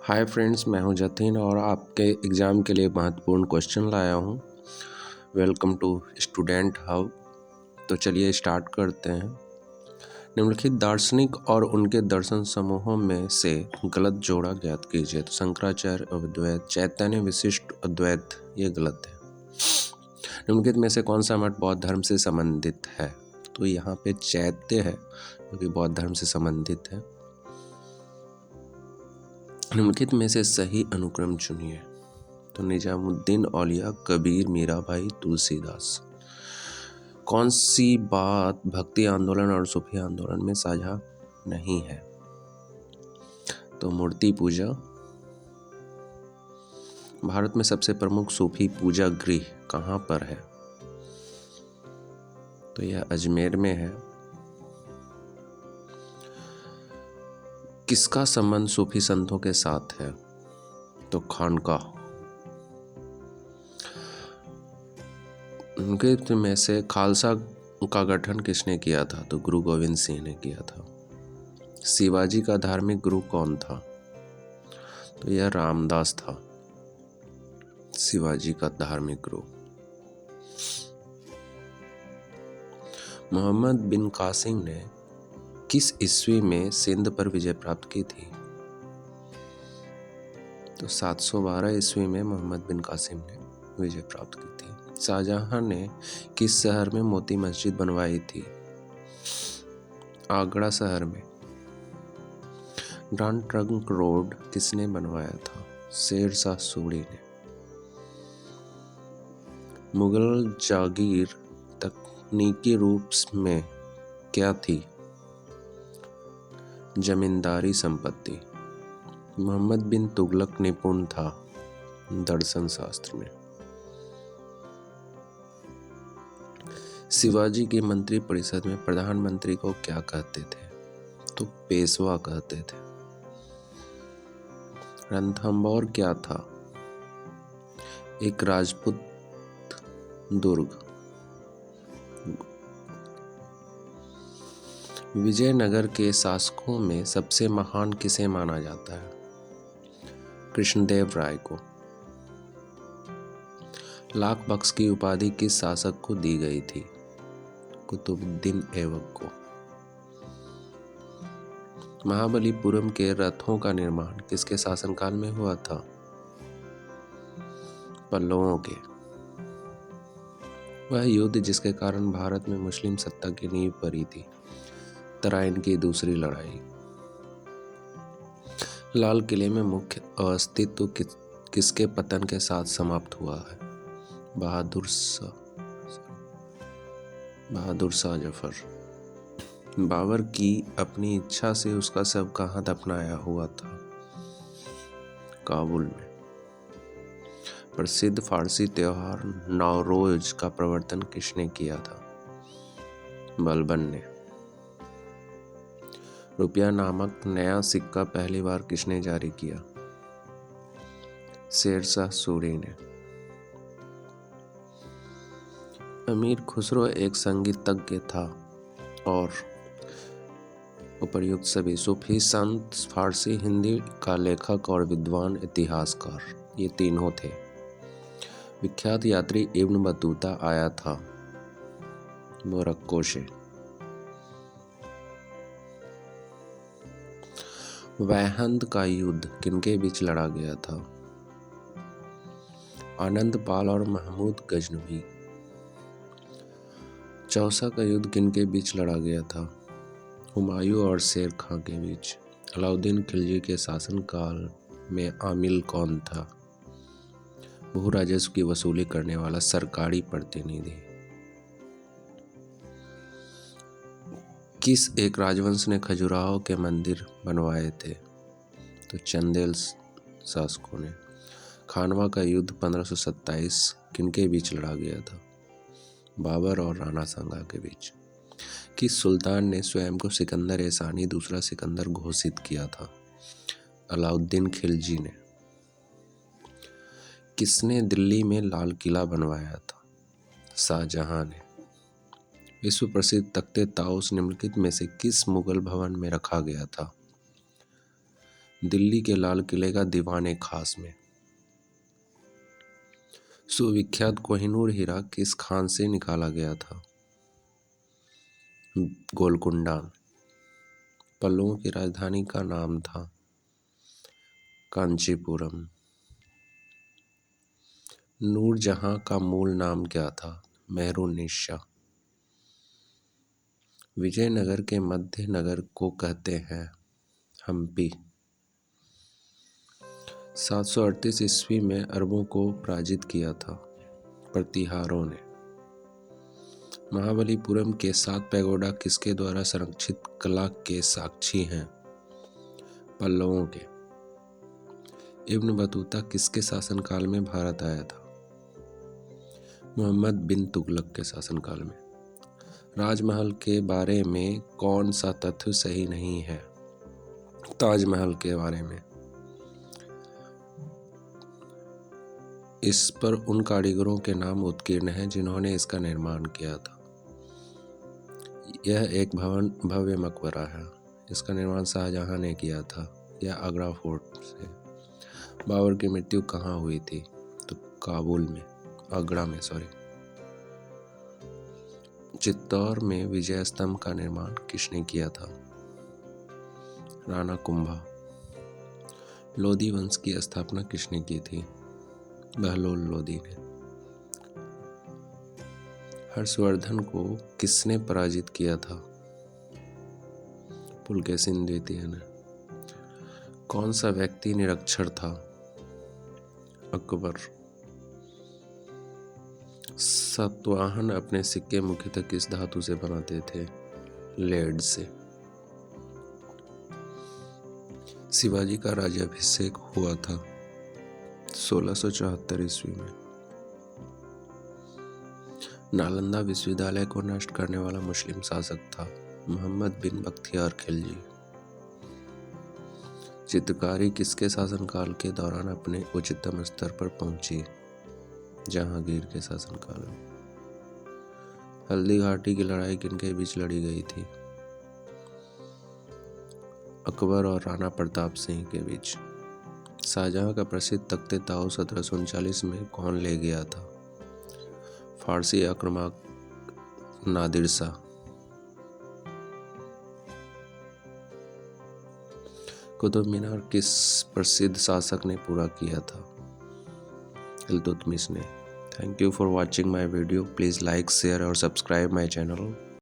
Hi friends, मैं हूं जतिन और आपके एग्ज़ाम के लिए महत्वपूर्ण क्वेश्चन लाया हूं। Welcome to student hub. तो चलिए स्टार्ट करते हैं। निम्नलिखित दार्शनिक और उनके दर्शन समूहों में से गलत जोड़ा ज्ञात कीजिए। तो शंकराचार्य अद्वैत, चैतन्य विशिष्ट अद्वैत, ये गलत है। निम्नलिखित में से कौन सा मठ बौद्ध धर्म से संबंधित है? तो यहाँ पे चैत्य है जो कि बौद्ध धर्म से संबंधित है। निम्नलिखित में से सही अनुक्रम चुनिए। तो निजामुद्दीन औलिया, कबीर, मीराबाई, तुलसीदास। कौन सी बात भक्ति आंदोलन और सूफी आंदोलन में साझा नहीं है? तो मूर्ति पूजा। भारत में सबसे प्रमुख सूफी पूजा गृह कहाँ पर है? तो यह अजमेर में है। किसका संबंध सूफी संतों के साथ है? तो खानका। उनके में से खालसा का गठन किसने किया था? तो गुरु गोविंद सिंह ने किया था। शिवाजी का धार्मिक गुरु कौन था? तो यह रामदास था, शिवाजी का धार्मिक गुरु। मोहम्मद बिन कासिम ने किस ईस्वी में सिंध पर विजय प्राप्त की थी? तो 712 ईस्वी में मोहम्मद बिन कासिम ने विजय प्राप्त की थी। शाहजहां ने किस शहर में मोती मस्जिद बनवाई थी? आगरा शहर में। ग्रांड ट्रंक रोड किसने बनवाया था? शेर शाह सूरी ने। मुगल जागीर तकनीकी रूप में क्या थी? जमींदारी संपत्ति। मोहम्मद बिन तुगलक निपुण था दर्शन शास्त्र में। शिवाजी की मंत्री परिषद में प्रधानमंत्री को क्या कहते थे? तो पेशवा कहते थे। रणथंभौर क्या था? एक राजपूत दुर्ग। विजयनगर के शासकों में सबसे महान किसे माना जाता है? कृष्णदेव राय को। लाख बख्श की उपाधि किस शासक को दी गई थी? कुतुबुद्दीन ऐबक को। महाबलीपुरम के रथों का निर्माण किसके शासनकाल में हुआ था? पल्लवों के। वह युद्ध जिसके कारण भारत में मुस्लिम सत्ता की नींव पड़ी थी, तराइन की दूसरी लड़ाई। लाल किले में मुख्य अस्तित्व किसके पतन के साथ समाप्त हुआ है? बहादुर शाह जफर। बाबर की अपनी इच्छा से उसका शव कहाँ दफनाया हुआ था? काबुल में। प्रसिद्ध फारसी त्योहार नौरोज का प्रवर्तन किसने किया था? बलबन ने। रुपया नामक नया सिक्का पहली बार किसने जारी किया? शेर शाह सूरी ने। अमीर खुसरो एक संगीतज्ञ था और उपर्युक्त सभी सूफी संत, फारसी हिंदी का लेखक और विद्वान इतिहासकार, ये तीनों थे। विख्यात यात्री इब्न बतूता आया था मोरक्को से। वैहंद का युद्ध किनके बीच लड़ा गया था? आनंद पाल और महमूद गजनवी। चौसा का युद्ध किनके बीच लड़ा गया था? हुमायूं और शेर खां के बीच। अलाउद्दीन खिलजी के शासनकाल में आमिल कौन था? भू राजस्व की वसूली करने वाला सरकारी प्रतिनिधि। किस एक राजवंश ने खजुराहो के मंदिर बनवाए थे? तो चंदेल शासकों ने। खानवा का युद्ध 1527 किनके बीच लड़ा गया था? बाबर और राणा सांगा के बीच। किस सुल्तान ने स्वयं को सिकंदर एसानी दूसरा सिकंदर घोषित किया था? अलाउद्दीन खिलजी ने। किसने दिल्ली में लाल किला बनवाया था? शाहजहां ने। विश्व प्रसिद्ध तख्ते ताउस निम्नलिखित में से किस मुगल भवन में रखा गया था? दिल्ली के लाल किले का दीवाने खास में। सुविख्यात कोहिनूर हीरा किस खान से निकाला गया था? गोलकुंडा। पल्लवों की राजधानी का नाम था कांचीपुरम। नूरजहां का मूल नाम क्या था? मेहरुन्निसा। विजयनगर के मध्य नगर को कहते हैं हम्पी। 738 ईस्वी में अरबों को पराजित किया था प्रतिहारों ने। महाबलीपुरम के 7 पैगोडा किसके द्वारा संरक्षित कला के साक्षी हैं? पल्लवों के। इब्न बतूता किसके शासनकाल में भारत आया था? मोहम्मद बिन तुगलक के शासनकाल में। राजमहल के बारे में कौन सा तथ्य सही नहीं है? ताजमहल के बारे में। इस पर उन कारीगरों के नाम उत्कीर्ण हैं जिन्होंने इसका निर्माण किया था। यह एक भव्य मकबरा है। इसका निर्माण शाहजहां ने किया था। यह आगरा फोर्ट से। बाबर की मृत्यु कहाँ हुई थी? तो काबुल में, आगरा में सॉरी। चित्तौड़ में विजय स्तंभ का निर्माण किसने किया था? राणा कुंभा। लोधी वंश की स्थापना किसने की थी? बहलोल लोधी ने। हर्षवर्धन को किसने पराजित किया था? पुलकेशिन द्वितीय ने। कौन सा व्यक्ति निरक्षर था? अकबर। सातवाहन अपने सिक्के मुख्यतः किस धातु से बनाते थे? लेड से। शिवाजी का राज्याभिषेक हुआ था 1674 ईस्वी में। नालंदा विश्वविद्यालय को नष्ट करने वाला मुस्लिम शासक था मोहम्मद बिन बख्तियार खिलजी। चित्रकारी किसके शासनकाल के दौरान अपने उच्चतम स्तर पर पहुंची? जहांगीर के शासनकाल में। हल्दी घाटी की लड़ाई किनके बीच लड़ी गई थी? अकबर और राणा प्रताप सिंह के बीच। शाहजहां का प्रसिद्ध तख्ते ताऊ 1739 में कौन ले गया था? फारसी आक्रामक नादिर शाह। कुतुब मीनार किस प्रसिद्ध शासक ने पूरा किया था? इल्तुतमिश ने। Thank you for watching my video. Please like, share और subscribe my channel.